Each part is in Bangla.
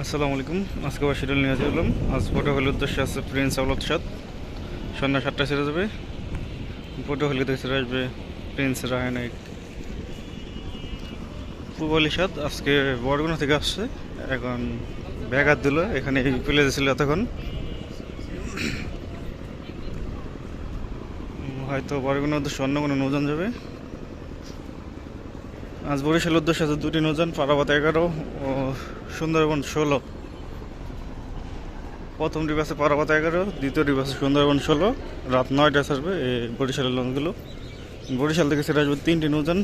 আসসালামু আলাইকুম। আজকে আবার শিডিউল নিয়ে হাজির হলাম। আজ পটুয়াখালীর উদ্দেশ্যে আছে প্রিন্স আওলাদ সাদ। সন্ধ্যা 7টায় ছেড়ে যাবে। পটুয়াখালী থেকে ছেড়ে আসবে প্রিন্স রায়নাইক। পূব আলী সাদ আজকে বরগুনা থেকে আসছে। এখন ব্যাগ হাত দিল, এখানে ফেলে দিয়েছিল এতক্ষণ। হয়তো বরগুনার উদ্দেশ্যে অন্য কোনো নৌযান যাবে। আজ বরিশালের উদ্দেশ্যে আছে দুটি নৌযান, পারাবত 11 ও সুন্দরবন 16। প্রথম ডিপ আছে পারাবত 11, দ্বিতীয় ডিপ আছে সুন্দরবন 16। রাত 9টায় ছাড়বে এই বরিশালের লঞ্চগুলো। বরিশাল থেকে ছেড়ে আসবে 3টি নৌযান,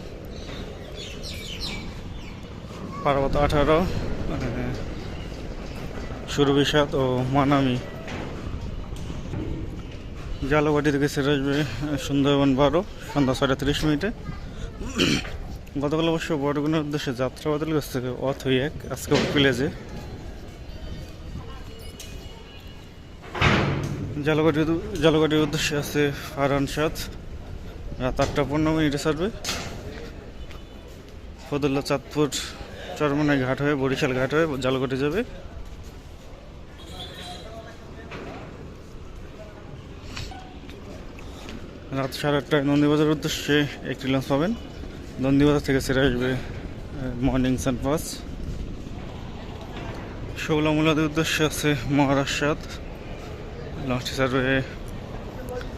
পারাবত 18, সুরভি 7 ও মানামি। জালবাটি থেকে ছেড়ে আসবে সুন্দরবন 12 সন্ধ্যা 6:30। গতকাল অবশ্য বরগুনার উদ্দেশ্যে যাত্রা বাতিল করছে অথই এক, আজকে প্লেজে। জালগাটির উদ্দেশ্যে আছে ফারহান সাদ, রাত 8টা 15 ছাড়বে। ফদুল্লা চাঁদপুর চরমনাই ঘাট হয়ে বরিশাল ঘাট হয়ে জালগাটি যাবে। রাত 8:30টায় নন্দীবাজারের উদ্দেশ্যে একটি লঞ্চ পাবেন। নন্দীবাজার থেকে ছেড়ে আসবে মর্নিং সানপাস। শৌলা মুলাদের উদ্দেশ্যে আছে মহারাষ্ট্র সাদ, লঞ্চটি ছাড়বে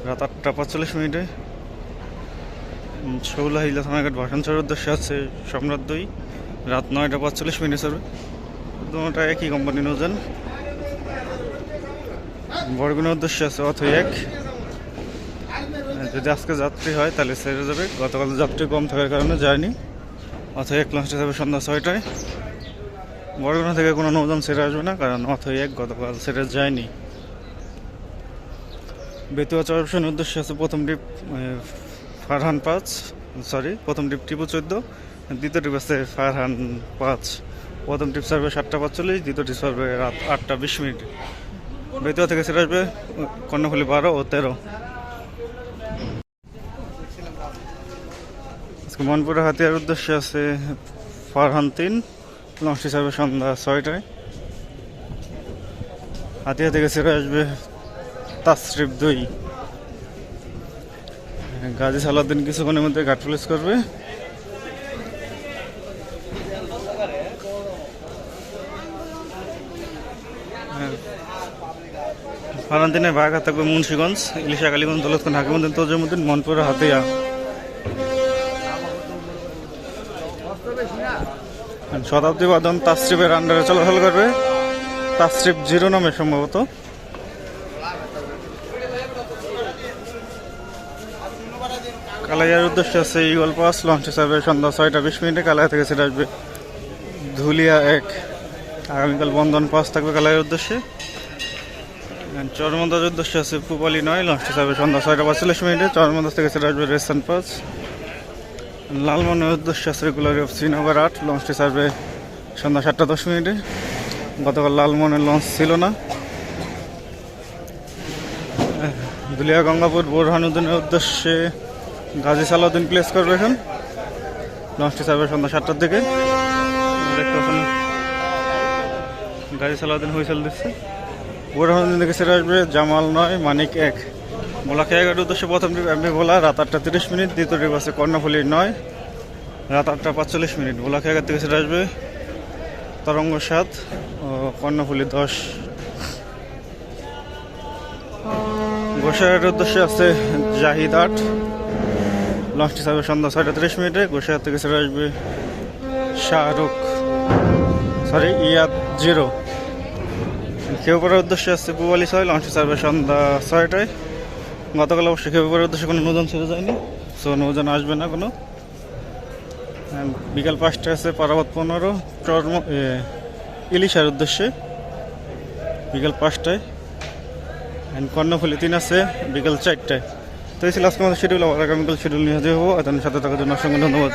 রাত 8টা 45। শৌলা হিলা থানাঘাট ভাসানচরের উদ্দেশ্যে আছে সম্রাট 2, রাত 9টা 45 ছাড়বে। দুটা একই কোম্পানি নৌযান। বরগুনার উদ্দেশ্যে আছে অথই এক। যদি আজকে যাত্রী হয় তাহলে ছেড়ে যাবে, গতকাল যাত্রী কম থাকার কারণে যায়নি। অথই এক লঞ্চটি যাবে সন্ধ্যা 6টায়। বরগুনা থেকে কোনো নৌযান ছেড়ে আসবে না, কারণ অথই এক গতকাল ছেড়ে যায়নি। বেতুয়া চরপেশনের উদ্দেশ্যে আছে প্রথম ডিপ ফারহান 5, প্রথম ডিপ টিপু 14, দ্বিতীয় ডিপ আছে ফারহান 5। প্রথম ডিপ ছাড়বে 7টা 45, দ্বিতীয় ডিপ ছাড়বে রাত 8টা 20। বেতুয়া থেকে ছেড়ে আসবে কর্ণফুলী 12 ও 13। আজকে মনপুরের হাতিয়ার উদ্দেশ্যে আছে ফারহান 3, লঞ্চটি ছাড়বে সন্ধ্যা 6টায়। হাতিয়া থেকে ছেড়ে আসবে তাসরিফ 2। গাজী সালাউদ্দিন কিছুক্ষণের মধ্যে ঘাট পুলিশ করবে। ফারহান 3-এর ভাগ থাকবে মুন্সিগঞ্জ, ইলিশা কালীগঞ্জ, দৌলতখান, হাকিমুদ্দিন, তজুমুদ্দিন, মনপুরের হাতিয়া। শতাব্দী বাদন তাসরিফের আন্ডারে চলাচল করবে। তাসরিফ 0 নামে সম্ভবত। কালাইয়ার উদ্দেশ্যে আছে ইগল 5, লঞ্চটি ছাড়বে সন্ধ্যা 6টা 20। কালাইয়া থেকে ছেড়ে আসবে ধুলিয়া 1। আগামীকাল বন্ধন 5 থাকবে কালাইয়ার উদ্দেশ্যে। চরমন্দাজের উদ্দেশ্যে আছে পুপালি 9, লঞ্চটি ছাড়বে সন্ধ্যা 6টা 45। চরমন্দাজ থেকে ছেড়ে আসবে রেসান 5। লালমনের উদ্দেশ্যে আছে রেগুলার অফ শ্রীনগর 8, লঞ্চটি ছাড়বে সন্ধ্যা 7টা 10। গতকাল লালমনের লঞ্চ ছিল না। দুলিয়া গঙ্গাপুর বোরহানুদ্দিনের উদ্দেশ্যে গাজী সালাউদ্দিন প্লেস করবে এখন, লঞ্চটি ছাড়বে সন্ধ্যা 7টার দিকে। দেখতে পাচ্ছেন গাজী সালাউদ্দিন হুইসেল দিচ্ছে। বোরহানুদ্দিন থেকে ছেড়ে আসবে জামাল 9, মানিক 1। ভোলা খেয়াঘাটের উদ্দেশ্যে প্রথম ট্রিপ এমপি ভোলা, রাত 8টা 30। দ্বিতীয় ট্রিপ আছে কর্ণফুলী 9, রাত 8টা 45। ভোলা খেয়াঘাট থেকে ছেড়ে আসবে তরঙ্গ 7 ও কর্ণফুলী 10। গোসাইহাটের উদ্দেশ্যে আছে জাহিদ 8, লঞ্চটি ছাড়বে সন্ধ্যা 6টা 30। গোসাইহাট থেকে ছেড়ে আসবে শাহরুখ ইয়াদ 0। খেউপাড়ার উদ্দেশ্যে আসছে পুবালি 6, লঞ্চটি ছাড়বে সন্ধ্যা 6টায়। গতকাল অবশ্যই খেউপাড়ার উদ্দেশ্যে কোনো নৌযান ছেড়ে যায়নি, সো নৌযান আসবে না কোনো। বিকাল 5টায় আছে পারাবত 15 ইলিশার উদ্দেশ্যে বিকাল 5টায়। কর্ণফুলী 3 আছে বিকাল 4টায়। তো এই ছিল আজকে আমাদের শিডিউল। আবার আগামীকাল শিডিউল নিয়ে হাজির হবো। এদের সাথে থাকার জন্য অসংখ্য ধন্যবাদ।